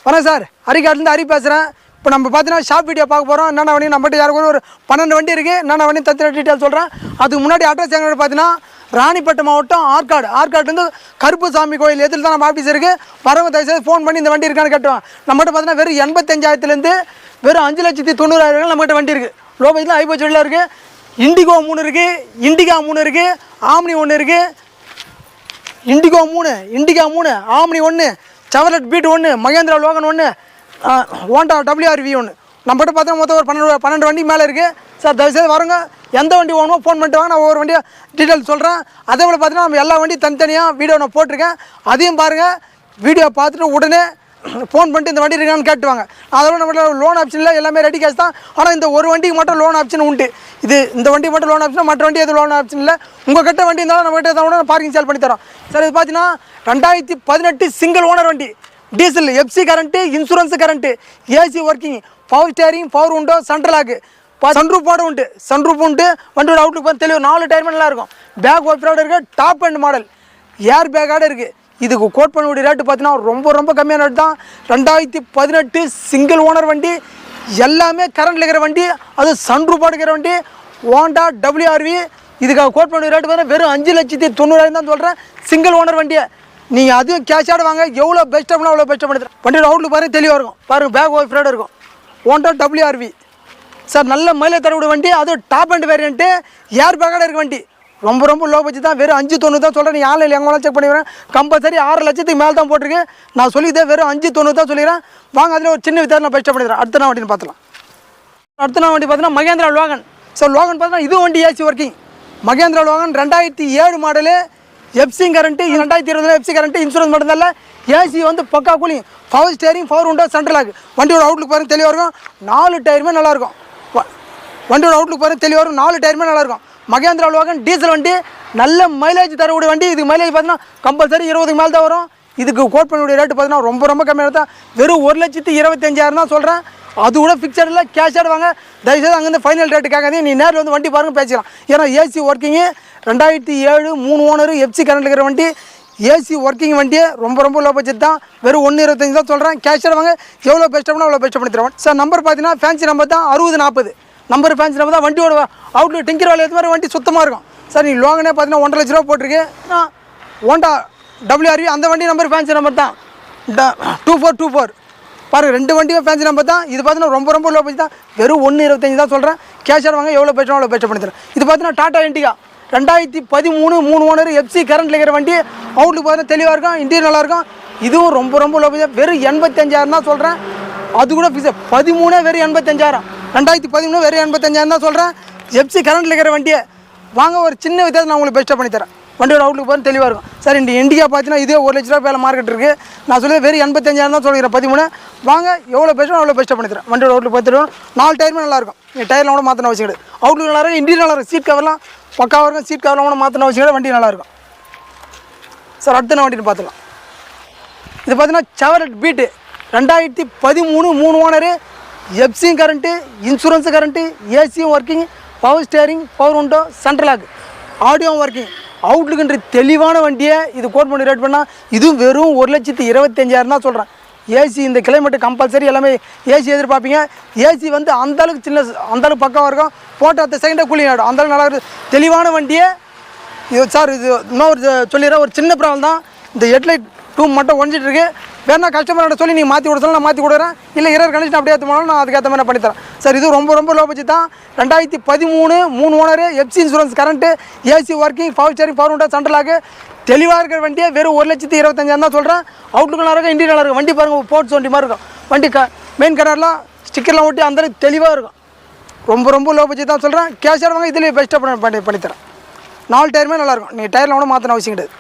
வணக்கம் சார், ஹரிகாட்டிலேருந்து ஹரி பேசுகிறேன். இப்போ நம்ம பார்த்தீங்கன்னா ஷாப் வீடியோ பார்க்க போகிறோம். என்னென்ன வண்டி நம்மகிட்ட யாருக்கு ஒரு 12 வண்டி இருக்குது. என்னென்ன வண்டி தத்திர டீட்டெயில் சொல்கிறேன். அதுக்கு முன்னாடி அட்ரஸ் எங்கே பார்த்தீங்கன்னா ராணிப்பேட்டை மாவட்டம் ஆற்காடு கருப்புசாமி கோயில் எதில் தான் நம்ம ஆஃபீஸ் இருக்குது. வரவங்க தயவுசெய்து ஃபோன் பண்ணி இந்த வண்டி இருக்கான்னு கேட்டுவாங்க. நம்மகிட்ட பார்த்தீங்கன்னா வெறும் 85,000 வெறும் 5,90,000 நம்மகிட்ட வண்டி இருக்குது. லோ பட்ஜெட்டில் ஹை பட்ஜெட்டில் இருக்குது. இண்டிகோ 3 இருக்குது, இண்டிகா 3 இருக்குது, ஆம்னி 1 இருக்குது. Indigo 3, Indica 3, Omni 1, Chevrolet Beat 1, Mahindra Logan 1, Honda WRV 1. நம்மகிட்ட பார்த்தா மொத்தம் ஒரு 12 வண்டி மேலே இருக்குது. சார் தயவுசெய்து வரங்க, எந்த வண்டி வேணுமோ ஃபோன் பண்ணிட்டு வாங்க. நான் ஒவ்வொரு வண்டியாக டீட்டெயில் சொல்கிறேன். அதே போல் பார்த்தீங்கன்னா நம்ம எல்லா வண்டியும் தனித்தனியாக வீடியோ நான் போட்டிருக்கேன். அதையும் பாருங்கள். வீடியோ பார்த்துட்டு உடனே ஃபோன் பண்ணிட்டு இந்த வண்டி இருக்கான்னு கேட்டுவாங்க. அதோட நம்ம லோன் ஆப்ஷன் இல்லை, எல்லாமே ரெடி கேஷ் தான். ஆனால் இந்த ஒரு வண்டிக்கு மட்டும் லோன் ஆப்ஷன் உண்டு. இந்த வண்டிக்கு மட்டும் லோன் ஆப்ஷன், மற்ற வண்டி எது லோன் ஆப்ஷன் இல்லை. உங்கள் கிட்ட வண்டி இருந்தாலும் நம்ம கிட்ட தான் பார்க்கிங் சேல் பண்ணி தரோம். சார் இது பார்த்தீங்கன்னா 2018 சிங்கிள் ஓனர் வண்டி. Diesel, FC current, insurance current, AC working, power steering, power உண்டோ, சென்ட்ரல் லாக்கு, சன்ரூஃபோட உண்டு. சன்ரூஃப் உண்டு. வண்டியோட அவுட்லுக் பார்த்து தெளிவு 4 டயர் நல்லா இருக்கும். பேக் ஒய்ஃபரோட இருக்குது. டாப் அண்ட் மாடல் ஏர் பேக்கோட இருக்குது. இதுக்கு கோட் பண்ணக்கூடிய ரேட்டு பார்த்தீங்கன்னா ரொம்ப கம்மியான ரேட் தான். 2018 சிங்கிள் ஓனர் வண்டி, எல்லாமே கரண்டில் இருக்கிற வண்டி, அது சன்ரூஃபோட இருக்கிற வண்டி, ஹோண்டா WRV. இதுக்காக கோட் பண்ணக்கூடிய ரேட்டு பார்த்தீங்கன்னா வெறும் 5,90,000 தான் சொல்கிறேன். சிங்கிள் ஓனர் வண்டியை நீங்கள் அதுவும் கேஷாக வாங்க. எவ்வளோ பெஸ்ட்டாக பண்ணால் அவ்வளோ பெஸ்ட்டாக பண்ணி தரேன். வண்டியோட அவுட்லுக் பாருங்கள் தெளிவாக இருக்கும். பாருங்கள் பேக் ஒய்ஃபரோட இருக்கும். ஹோண்டா WRV சார், நல்ல மைலேஜ் தரக்கூடிய வண்டி. அது டாப் அண்ட் வேரியண்ட்டு, ஏர் பேக்கோட இருக்க வண்டி. ரொம்ப லோ பட்ஜெட் தான். வெறும் 5,90,000 தான் சொல்கிறேன். நீங்கள் ஆன்லைனில் எங்கே வேணாலும் செக் பண்ணிக்கிறேன். கம்பல்சரி 6 லட்சத்துக்கு மேலே தான் போட்டிருக்கு. நான் சொல்லிதே வெறும் 5,90,000 தான் சொல்லிக்கிறேன். வாங்க, அதில் ஒரு சின்ன வித்தியாசம் நான் பெஸ்ட்டாக பண்ணிடுறேன். அடுத்த வண்டின்னு பார்த்துலாம். அடுத்த வண்டி பார்த்தீங்கன்னா மகேந்திரா லோகன். சார் லோகன் பார்த்தீங்கன்னா இது வண்டி AC working. Mahindra Logan 2007 model, FC current, 2020 FC current, insurance மட்டும்தான். AC வந்து பக்கா கூலிங், பவர் ஸ்டேரிங், பவர் உண்டோ, சென்ட்ரல் லாக். வண்டியோட அவுட்லுக் பாருங்கள் தெளிவாக இருக்கும். 4 டயருமே நல்லாயிருக்கும். வண்டியோட அவுட்லுக் பாருங்கள் தெளிவாக இருக்கும். 4 டயருமே நல்லாயிருக்கும். மகேந்திரா லோகன் டீசல் வண்டி, நல்ல மைலேஜ் தரக்கூடிய வண்டி. இதுக்கு மைலேஜ் பார்த்தீங்கன்னா கம்பல்சரி 20க்கு மேலே தான் வரும். இதுக்கு கோட் பண்ணக்கூடிய ரேட்டு பார்த்தீங்கன்னா ரொம்ப கம்மியாக தான். வெறும் 1,25,000 தான் சொல்கிறேன். அது கூட ஃபிக்ஸட் இல்லை, கேஷாக வாங்க. தயவுசெய்து அங்கேருந்து ஃபைனல் ரேட்டு கேட்காதீங்க. நீ நேரில் வந்து வண்டி பாருங்கள், பேசிக்கலாம். ஏன்னா AC working 2007 3 owner FC current இருக்கிற வண்டி, AC ஒர்க்கிங் வண்டியை ரொம்ப லோ பட்ஜெட் தான். வெறும் 1,25 தான் சொல்கிறேன். கேஷாக வாங்க. எவ்வளோ பெஸ்ட்டாக பண்ணால் அவ்வளோ பெஸ்ட்டாக பண்ணி தருவேன். சார் நம்பர் பார்த்தீங்கன்னா ஃபேன்சி நம்பர் தான் 6040 நம்பர். ஃபேன்சி நம்பர் தான். வண்டியோட அவுட்லுக் டிங்கர் வேலை ஏற்ற மாதிரி வண்டி சுத்தமாக இருக்கும். சார் நீ லோகனே பார்த்தீங்கன்னா 1,50,000 ரூபா போட்டிருக்கு. ஹோண்டா WRV அந்த வண்டி நம்பர் ஃபேன்சி நம்பர் தான் 2424. பாருங்கள், 2 வண்டியும் ஃபேன்சி நம்பர் தான். இது பார்த்தீங்கன்னா ரொம்ப லோ பட்ஜெட் தான். வெறும் 1,25 தான் சொல்கிறேன். கேஷாக வாங்க. எவ்வளோ பெஸ்ட்டாக அவ்வளோ பெஸ்ட்டாக பண்ணி தரேன். இது பார்த்தீங்கன்னா டாடா இண்டிகா 2013 3 ஓனர் FC கரண்ட்டில் இருக்கிற வண்டி. அவுட்லுக் பார்த்தீங்கன்னா தெளிவாக இருக்கும். இன்டீரியர் நல்லாயிருக்கும். இதுவும் ரொம்ப லோ பட்ஜெட். வெறும் 85,000 தான் சொல்கிறேன். அது கூட ஃபிக்ஸ் 13 வெறும் 85,000. 2013 வெறும் 85,000 தான் சொல்கிறேன். FC கரண்ட்டில் இருக்கிற வண்டியை வாங்க. ஒரு சின்ன வித்தியாசம் நான் உங்களுக்கு பெஸ்ட்டாக பண்ணி தரேன். வண்டியோட அவுட்லுக் பார்த்து தெளிவாக இருக்கும். சார் இந்த இண்டிகா பார்த்தீங்கன்னா இதே 1,00,000 ரூபா மேலே மார்க்கெட் இருக்குது. நான் சொல்லி வெறும் 85,000 தான் சொல்லிக்கிறேன். 13 வாங்க. எவ்வளோ பெஸ்ட்டோ அவ்வளோ பெஸ்ட்டாக பண்ணி தரேன். வண்டியோட அவுட்லுக் பார்த்துட்டு 4 டயருமே நல்லாயிருக்கும். நீ டயரில் கூட மாற்றின அவசியம் கிடையாது. அவுட்லுக் நல்லாயிருக்கும். இன்டீரியர் நல்லாயிருக்கும். சீட் கவர்லாம் பக்காவாக இருக்கும். சீட் கவர்லாம் கூட மாற்றின அவசியம் கிடையாது. வண்டி நல்லாயிருக்கும். சார் அடுத்த வண்டின்னு பார்த்துக்கலாம். இது பார்த்தீங்கன்னா Chevrolet beat 2013 3 owner, FC current, insurance current, AC working, power steering, power உண்டோ, சென்ட்ரல் லாக், ஆடியோ ஒர்க்கிங். அவுட்லுக்குன்ற தெளிவான வண்டியை இது கோட் பண்ணி ரேட் பண்ணால் இதுவும் வெறும் 1,25,000 தான் சொல்கிறேன். AC இந்த கிளைமேட்டு கம்பல்சரி எல்லாமே AC எதிர்பார்ப்பீங்க. AC வந்து அந்தளவுக்கு அந்தளவுக்கு பக்காவாக இருக்கும். போட்டு அடுத்த செகண்டாக கூலிங் ஆகிடும். அந்தளவுக்கு நல்லா இருக்குது. தெளிவான வண்டியை இது. சார் இது இன்னொரு சொல்லிடுறேன். ஒரு சின்ன ப்ராப்ளம் தான். இந்த ஹெட்லைட் டூம் மட்டும் ஒழிஞ்சிட்டு இருக்கு. வேணா கஸ்டமர்கிட்ட சொல்லி நீங்கள் மாற்றி கொடுத்தாலும் நான் மாற்றி கொடுக்குறேன். இல்லை இரர் கண்டிஷன் அப்படியே ஏற்றுமாலும் நான் அதுக்கேற்ற மாதிரி பண்ணித்தரேன். சார் இது ரொம்ப லோ பட்ஜெட் தான். 2013 3 owner, FC insurance current, AC working, power steering, power உண்டா, சென்ட்ரல் லாக்கு. தெளிவாக இருக்கிற வண்டியை வெறும் 1,25,000 தான் சொல்கிறேன். அவுட்லுக் நல்லா இருக்கும். இன்டீரியர் நல்லா இருக்கும். வண்டி பாருங்கள், ஸ்போர்ட்ஸ் வண்டி மாதிரி இருக்கும். வண்டி மெயின் கலர்லாம் ஸ்டிக்கர்லாம் ஒட்டி அந்தளவுக்கு தெளிவாக இருக்கும். ரொம்ப லோ பட்ஜெட் தான் சொல்கிறேன். கேஷாக வாங்க. இதுலேயே பெஸ்ட்டாக பண்ணித்தரேன். 4 டயருமே நல்லாயிருக்கும். நீங்கள் டயரில் கூட மாற்றின அவசியம் கிடையாது.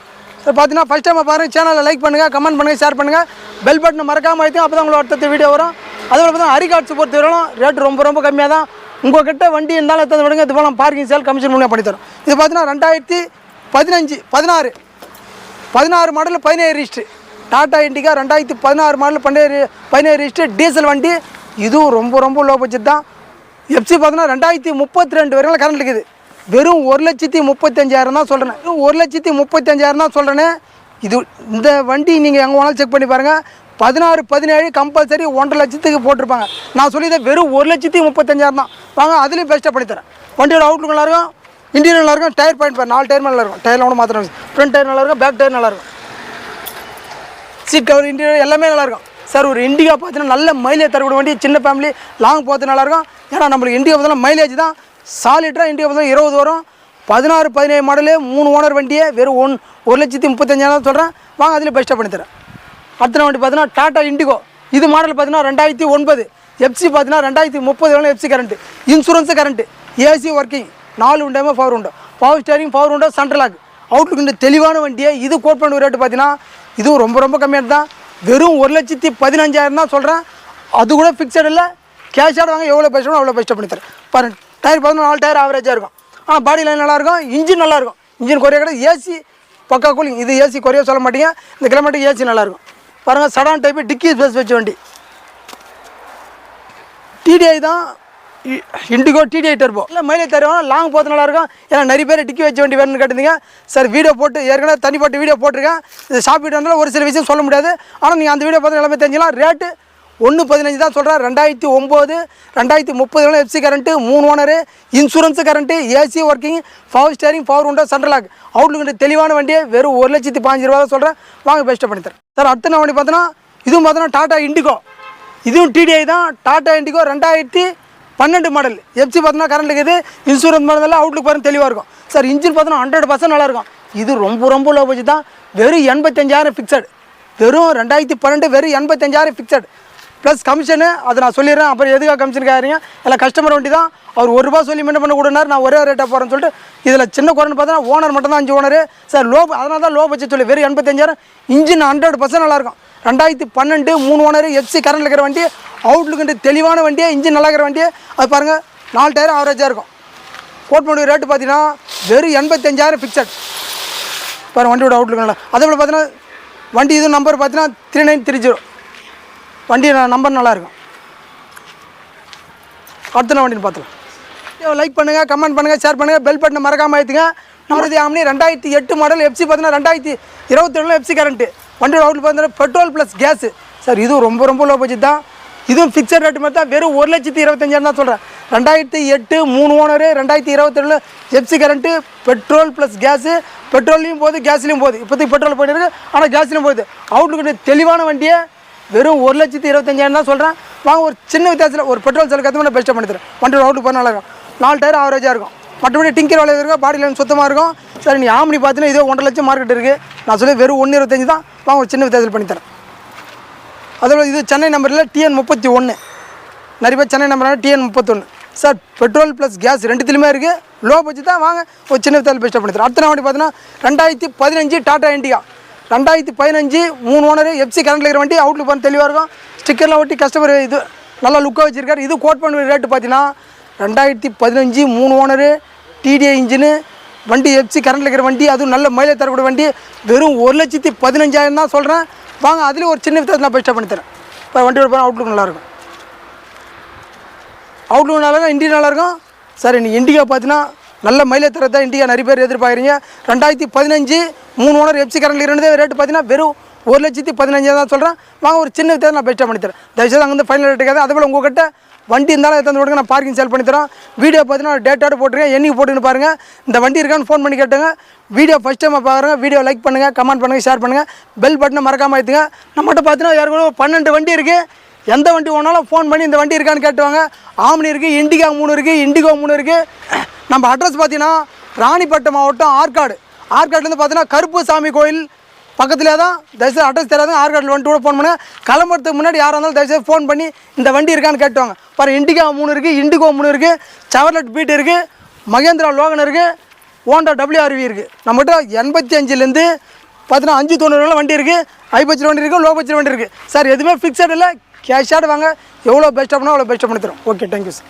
சார் பார்த்தீங்கன்னா ஃபஸ்ட் டைம் பாருங்கள். சேனலை லைக் பண்ணுங்கள், கமெண்ட் பண்ணுங்கள், ஷேர் பண்ணுங்கள், பெல் பட்டனை மறக்காமல் அழுத்தி. அப்போ தான் உங்களுக்கு அடுத்த வீடியோ வரும். அதோட பார்த்தீங்கன்னா ஹரிகாட்ஸ் பொறுத்த வரைக்கும் ரேட்டு ரொம்ப கம்மியாக தான். உங்கள் கிட்ட வண்டி இருந்தாலும் எத்தனை விடுங்க. இது போல் பார்க்கிங் சேல் கமிஷன் மூலியம் பண்ணித்தரோம். இது பார்த்தீங்கன்னா 2015 16 model 17 register Tata Indica 2016 model 17 register diesel வண்டி. இதுவும் ரொம்ப லோ பட்ஜெட் தான். FC பார்த்தீங்கன்னா 2032 வரைக்கும் கரண்ட் இருக்குது. வெறும் 1,35,000 தான் சொல்கிறேன். 1,35,000 தான் சொல்கிறேன்னு. இது இந்த வண்டி நீங்கள் எங்கே வேணாலும் செக் பண்ணி பாருங்கள். 16 17 கம்பல்சரி 1.5 லட்சத்துக்கு போட்டிருப்பாங்க. நான் சொல்லியதை வெறும் 1,35,000 தான். வாங்க அதுலேயும் பெஸ்ட்டாக பண்ணித்தரேன். வண்டியோட அவுட்லுக் நல்லாயிருக்கும், இன்டீரியர் நல்லாயிருக்கும், டயர் பாயிண்ட் பாரு 4 டயர் நல்லா இருக்கும். டயரில் ஒன்று மாத்திரம் ஃப்ரண்ட் டயர் நல்லாயிருக்கும், பேக் டயர் நல்லாயிருக்கும், சீட் கவர் இன்டீரியர் எல்லாமே நல்லாயிருக்கும். சார் ஒரு இண்டிகா பார்த்தீங்கன்னா நல்ல மைலேஜ் தரக்கூடிய வண்டி, சின்ன ஃபேமிலி லாங் போகிறது நல்லாயிருக்கும். ஏன்னா நம்மளுக்கு இண்டிகா பார்த்தீங்கன்னா மைலேஜ் தான் சாலிட்டாக இண்டிகா பார்த்தீங்கன்னா 20 வரும். 16 17 மாடலு 3 ஓனர் வண்டியே வெறும் 1,35,000 சொல்கிறேன். வாங்க அதில் பெஸ்ட்டாக பண்ணித்தரேன். அடுத்த வண்டி பார்த்தீங்கன்னா டாடா இண்டிகோ. இது மாடல் பார்த்தீங்கன்னா 2009, எஃப்சி பார்த்தீங்கன்னா 2030 FC current, insurance current, AC working, 4 உண்டாமல் பவர் உண்டோ, பவர் ஸ்டேரிங், பவர் உண்டோ, சென்ட்ரல் லாக், அவுட்லுக் இந்த தெளிவான வண்டியை. இது கோட் பண்ண ரேட்டு பார்த்தீங்கன்னா இதுவும் ரொம்ப ரொம்ப கம்மியாக தான், வெறும் 1,15,000 தான் சொல்கிறேன். அது கூட ஃபிக்ஸட் இல்லை, கேஷாக வாங்க எவ்வளோ பெஸ்ட்டோ அவ்வளோ பெஸ்ட்டாக பண்ணித்தரேன். பாருங்கள் டயர் பார்த்தீங்கன்னா 4 டயர் ஆவரேஜாக இருக்கும். ஆனால் பாடி லைன் நல்லாயிருக்கும், இன்ஜின் நல்லாயிருக்கும், இன்ஜின் குறைய கிடையாது, ஏசி பக்கா கூலிங். இது ஏசி குறைய சொல்ல மாட்டீங்க, இந்த கிலோமீட்டருக்கு ஏசி நல்லாயிருக்கும். பாருங்கள் சடான் டைப்பு டிக்கி ஸ்பேஸ் வச்ச வண்டி, டிடிஐ தான் இண்டிகோ டிடிஐ டர்போ. இல்லை மைலேஜ் தருவாங்க, லாங் போகிறது நல்லாயிருக்கும். ஏன்னா நிறைய பேர் டிக்கி வச்ச வண்டி வேணும்னு கேட்டிருந்தீங்க. சார் வீடியோ போட்டு ஏற்கனவே தனிப்பட்ட வீடியோ போட்டிருக்கேன். இது ஷாப் வீடியோ இருந்தாலும் ஒரு சில விஷயம் சொல்ல முடியாது. ஆனால் நீங்கள் அந்த வீடியோ பார்த்து எல்லாமே தெரிஞ்சிக்கலாம். ரேட்டு 1,15 தான் சொல்கிறேன். 2009 2030 FC current, 3 owner, insurance current, AC working, power steering, power உண்டோ, சென்ட்ரல் லாக், அவுட்லுக் தெளிவான வண்டியை வெறும் 1,15,000 தான் சொல்கிறேன். வாங்க பெஸ்ட்டாக பண்ணித்தரேன். சார் அடுத்த வண்டி பார்த்தோன்னா இதுவும் பார்த்தோன்னா டாடா இண்டிகோ. இதுவும் டிடிஐ தான். டாடா இண்டிகோ 2012 மாடல், எஃப்சி பார்த்தோன்னா கரண்ட் இருக்குது, இன்சூரன்ஸ் மாடல், அவுட்லுக் பாருங்கள் தெளிவாக இருக்கும். சார் இன்ஜின் பார்த்தோன்னா 100% நல்லாயிருக்கும். இது ரொம்ப ரொம்ப லோ பட்ஜெட் தான், வெறும் 85,000 ஃபிக்ஸட். வெறும் 2012 வெறும் 85,000 ஃபிக்ஸட் ப்ளஸ் கமிஷனு. அதை நான் சொல்லிடுறேன். அப்புறம் எதுக்காக கமிஷன் கேட்குறீங்க? எல்லாம் கஸ்டமர் வண்டி தான். அவர் ₹1 சொல்லி மெயின் பண்ண கொடுனார், நான் ஒரே ரேட்டாக போகிறேன்னு சொல்லிட்டு. இதில் சின்ன குறைன்னு பார்த்தா ஓனர் மட்டும் தான் 5 ஓனர். சார் லோ, அதனால தான் லோ பட்ஜெட் சொல்லி வெறும் 85,000. இன்ஜின் 100% நல்லாயிருக்கும். 2012 3 ஓனர், எஃப்சி கரண்ட் இருக்கிற வண்டி, அவுட்லுக்கு தெளிவான வண்டியை, இன்ஜின் நல்லா இருக்கிற வண்டியை. அது பாருங்கள் 4 டயர் ஆவரேஜாக இருக்கும். கோட் பண்ணி ரேட்டு பார்த்தீங்கன்னா வெறும் 85,000 ஃபிக்ஸட். பாருங்கள் வண்டியோட அவுட்லுக் நல்லா. அதே போல் பார்த்தீங்கன்னா வண்டி இது நம்பர் பார்த்தீங்கன்னா 3930. வண்டி நம்பர் நல்லாயிருக்கும். அடுத்த வண்டின்னு பார்த்துக்கலாம். லைக் பண்ணுங்கள், கமெண்ட் பண்ணுங்கள், ஷேர் பண்ணுங்கள், பெல் பட்டனை மறக்காமல் ஆயிடுங்க. நம்மளது ஆம்னி 2008 மாடல், எஃப்சி பார்த்தீங்கன்னா 2027 எஃப்சி கரண்ட்டு. வண்டியோட அவுட்லுக் பார்த்தீங்கன்னா பெட்ரோல் ப்ளஸ் கேஸு. சார் இதுவும் ரொம்ப ரொம்ப லோ பட்ஜெட் தான். இதுவும் ஃபிக்ஸட் ரேட்டு மாதிரி தான், வெறும் 1,25,000 தான் சொல்கிறேன். 2008 3 owner, 2027 FC current, petrol plus gas. பெட்ரோல்லையும் போகுது, கேஸ்லேயும் போகுது. இப்போதைக்கு பெட்ரோல் போயிட்டு இருக்குது, ஆனால் கேஸ்லேயும் போகுது. அவுட்லுக்கு தெளிவான வண்டியை வெறும் 1,25,000 தான் சொல்கிறேன். வாங்க ஒரு சின்ன வித்தியாசத்தில் ஒரு பெட்ரோல் செலுக்கு அதுமாதிரி பெஸ்ட்டாக பண்ணித்தரேன். வண்டியோட அவுட்லுக் போய் நல்லா இருக்கும். 4 டயர் ஆவரேஜாக இருக்கும். மற்றபடி டிங்கர் வேலை இருக்கும், பாடி லைன் சுத்தமாக இருக்கும். சார் நீ ஆம்னி பார்த்தீங்கன்னா இதே 1.5 லட்சம் மார்க்கெட் இருக்குது. நான் சொல்லி வெறும் 1,25,000 தான். வாங்க ஒரு சின்ன வித்தியாசத்தில் பண்ணித்தரேன். அதோட இது சென்னை நம்பரில் TN31. நிறைய பேர் Chennai number TN31. Sir petrol plus gas ரெண்டுத்துலையுமே இருக்குது, லோ பட்ஜெட் தான். வாங்க ஒரு சின்ன வித்தியாசத்தில் பெஸ்ட்டாக பண்ணித்தரேன். அடுத்த வண்டி பார்த்தீங்கன்னா 2015 டாடா இண்டிகா. 2015 3 ஓனர், எஃப்சி கரண்ட்டில் இருக்கிற வண்டி, அவுட்லுக் பண்ண தெளிவாக இருக்கும். ஸ்டிக்கர்லாம் ஒட்டி கஸ்டமர் இது நல்லா லுக்காக வச்சுருக்காரு. இது கோட் பண்ண ரேட்டு பார்த்தீங்கன்னா 2015 3 ஓனர், டிடிஐ இன்ஜினு வண்டி, எஃப்சி கரண்ட்டில் இருக்கிற வண்டி, அதுவும் நல்ல மைலேஜ் தரக்கூடிய வண்டி, வெறும் 1,15,000 தான் சொல்கிறேன். வாங்க அதுலேயும் ஒரு சின்ன வித்தியாசத்தில் நான் பெஸ்ட்டாக பண்ணித்தரேன். இப்போ வண்டியோட போனால் அவுட்லுக் நல்லாயிருக்கும். அவுட்லுக் நல்லாயிருக்கும், இண்டிகா நல்லாயிருக்கும். சார் இன்னைக்கு இண்டிகா பார்த்தீங்கன்னா நல்ல மைலேஜ் தரத்தை இண்டிகா நிறைய பேர் எதிர்பார்க்குறீங்க. 2015 3 ஓனர், எஃப்சி கரண்ட்டில் இருந்தது ரேட்டு பார்த்தீங்கன்னா வெறும் 1,15,000 தான் சொல்கிறேன். வாங்க ஒரு சின்ன வித்தியாசம் நான் பெஸ்ட்டாக பண்ணித்தரேன். தயவுசெய்து அங்கே ஃபைனல் ரேட்டு இருக்காது. அதே போல் உங்கள்கிட்ட வண்டி இருந்தாலும் எடுத்து கொடுங்க, நான் பார்க்கிங் சேல் பண்ணித்தரோம். வீடியோ பார்த்தீங்கன்னா டேட்டோட போட்டுருக்கேன், என்னைக்கு போட்டுன்னு பாருங்கள். இந்த வண்டி இருக்கான்னு ஃபோன் பண்ணி கேட்டுங்க. வீடியோ ஃபஸ்ட் டைம் பாருங்கள், வீடியோ லைக் பண்ணுங்கள், கமெண்ட் பண்ணுங்கள், ஷேர் பண்ணுங்கள், பெல் பட்டனை மறக்காமல் ஆயிடுங்க. நம்மகிட்ட பார்த்தீங்கன்னா யாருக்கும் 12 வண்டி இருக்குது. எந்த வண்டி வேணாலும் ஃபோன் பண்ணி இந்த வண்டி இருக்கான்னு கேட்டுவாங்க. ஆம்னி இருக்குது, இண்டிகா 3 இருக்குது, இண்டிகோ 3 இருக்குது. நம்ம அட்ரஸ் பார்த்தீங்கன்னா ராணிப்பேட்டை மாவட்டம் ஆற்காடு. ஆற்காடுலேருந்து பார்த்தீங்கன்னா கருப்பு சாமி கோயில் பக்கத்துலேயே தான். தயவுசெய்து அட்ரஸ் தெரியாதுங்க, ஆற்காட்டில் வந்துட்டு கூட ஃபோன் பண்ணுங்கள். கிளம்புறதுக்கு முன்னாடி யாராக இருந்தாலும் தயவுசெய்து ஃபோன் பண்ணி இந்த வண்டி இருக்கான்னு கேட்டுவாங்க. பாரு இண்டிகா 3 இருக்குது, இண்டிகோ 3 இருக்குது, செவர்லெட் பீட் இருக்குது, மகேந்திரா லோகன் இருக்குது, ஹோண்டா WRV இருக்குது. நம்மகிட்ட 85லேருந்து பார்த்தீங்கன்னா 590 வண்டி இருக்குது, ஹை பட்ஜெட் வண்டி இருக்குது, லோ பட்ஜெட் வண்டி இருக்குது. சார் எதுவுமே ஃபிக்ஸட் இல்லை, கேஷாக வாங்க. எவ்வளோ பெஸ்ட்டாக பண்ணால் அவ்வளோ பெஸ்ட்டாக பண்ணி தரோம். Okay, thank you sir.